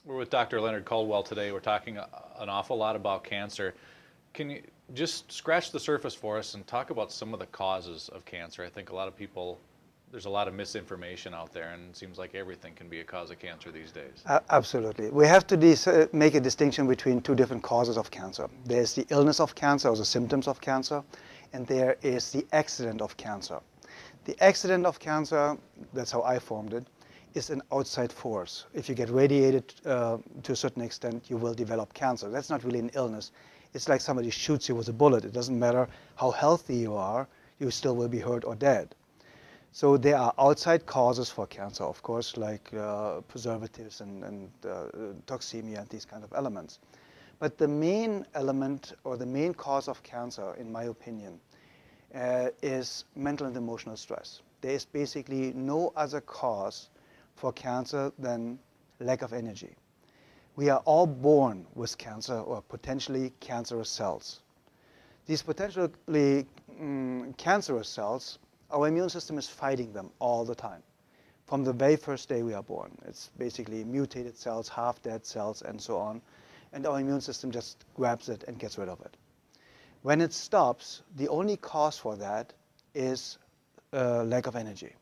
We're with Dr. Leonard Coldwell today. We're talking an awful lot about cancer. Can you just scratch the surface for us and talk about some of the causes of cancer? I think a lot of people, there's a lot of misinformation out there, and it seems like everything can be a cause of cancer these days. Absolutely. We have to make a distinction between two different causes of cancer. There's the illness of cancer, or the symptoms of cancer, and there is the accident of cancer. The accident of cancer, that's how I formed it, is an outside force. If you get radiated to a certain extent, you will develop cancer. That's not really an illness. It's like somebody shoots you with a bullet. It doesn't matter how healthy you are, you still will be hurt or dead. So there are outside causes for cancer, of course, like preservatives and toxemia and these kind of elements. But the main element or the main cause of cancer, in my opinion, is mental and emotional stress. There is basically no other cause for cancer than lack of energy. We are all born with cancer or potentially cancerous cells. These potentially cancerous cells, our immune system is fighting them all the time. From the very first day we are born. It's basically mutated cells, half-dead cells, and so on. And our immune system just grabs it and gets rid of it. When it stops, the only cause for that is lack of energy.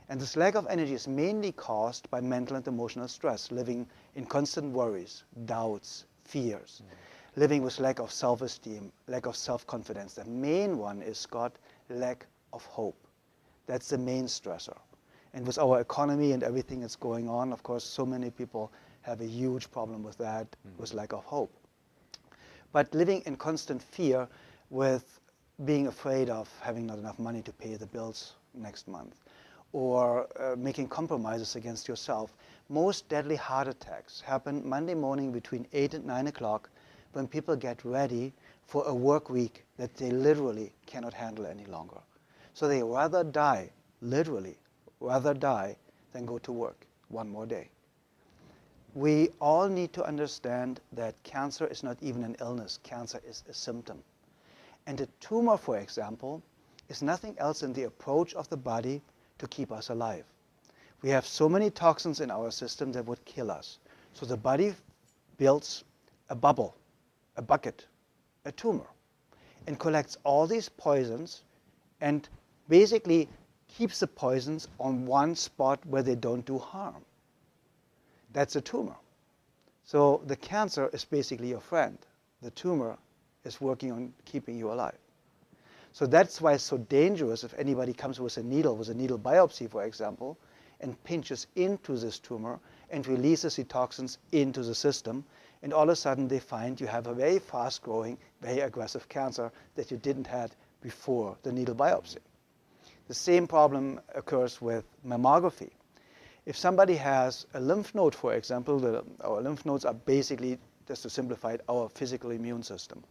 And this lack of energy is mainly caused by mental and emotional stress, living in constant worries, doubts, fears, living with lack of self-esteem, lack of self-confidence. The main one is, Scott, lack of hope. That's the main stressor. And with our economy and everything that's going on, of course, so many people have a huge problem with that, with lack of hope. But living in constant fear with being afraid of having not enough money to pay the bills next month, or making compromises against yourself. Most deadly heart attacks happen Monday morning between 8 and 9 o'clock when people get ready for a work week that they literally cannot handle any longer. So they rather die, literally, rather die than go to work one more day. We all need to understand that cancer is not even an illness. Cancer is a symptom. And a tumor, for example, is nothing else than the approach of the body to keep us alive. We have so many toxins in our system that would kill us. So the body builds a bubble, a bucket, a tumor, and collects all these poisons and basically keeps the poisons on one spot where they don't do harm. That's a tumor. So the cancer is basically your friend. The tumor is working on keeping you alive. So that's why it's so dangerous if anybody comes with a needle biopsy, for example, and pinches into this tumor and releases the toxins into the system, and all of a sudden they find you have a very fast-growing, very aggressive cancer that you didn't have before the needle biopsy. The same problem occurs with mammography. If somebody has a lymph node, for example, our lymph nodes are basically, just to simplify it, our physical immune system.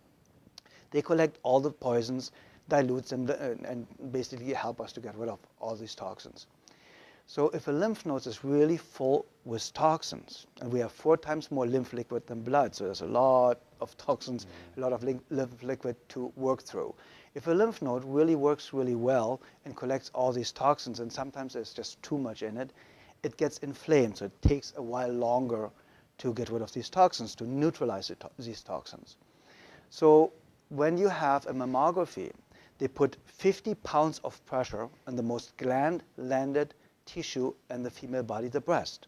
They collect all the poisons, dilute them, and basically help us to get rid of all these toxins. So if a lymph node is really full with toxins, and we have 4 times more lymph liquid than blood, so there's a lot of toxins, a lot of lymph liquid to work through. If a lymph node really works really well and collects all these toxins, and sometimes there's just too much in it, it gets inflamed, so it takes a while longer to get rid of these toxins, to neutralize these toxins. So when you have a mammography, they put 50 pounds of pressure on the most gland-landed tissue in the female body, the breast.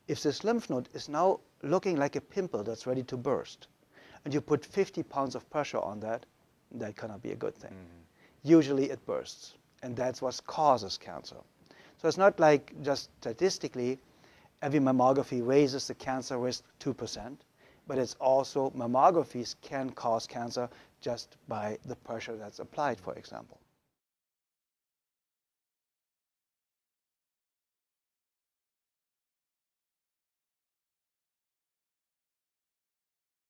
If this lymph node is now looking like a pimple that's ready to burst, and you put 50 pounds of pressure on that, that cannot be a good thing. Usually it bursts, and that's what causes cancer. So it's not like just statistically every mammography raises the cancer risk 2%, but it's also mammographies can cause cancer just by the pressure that's applied, for example.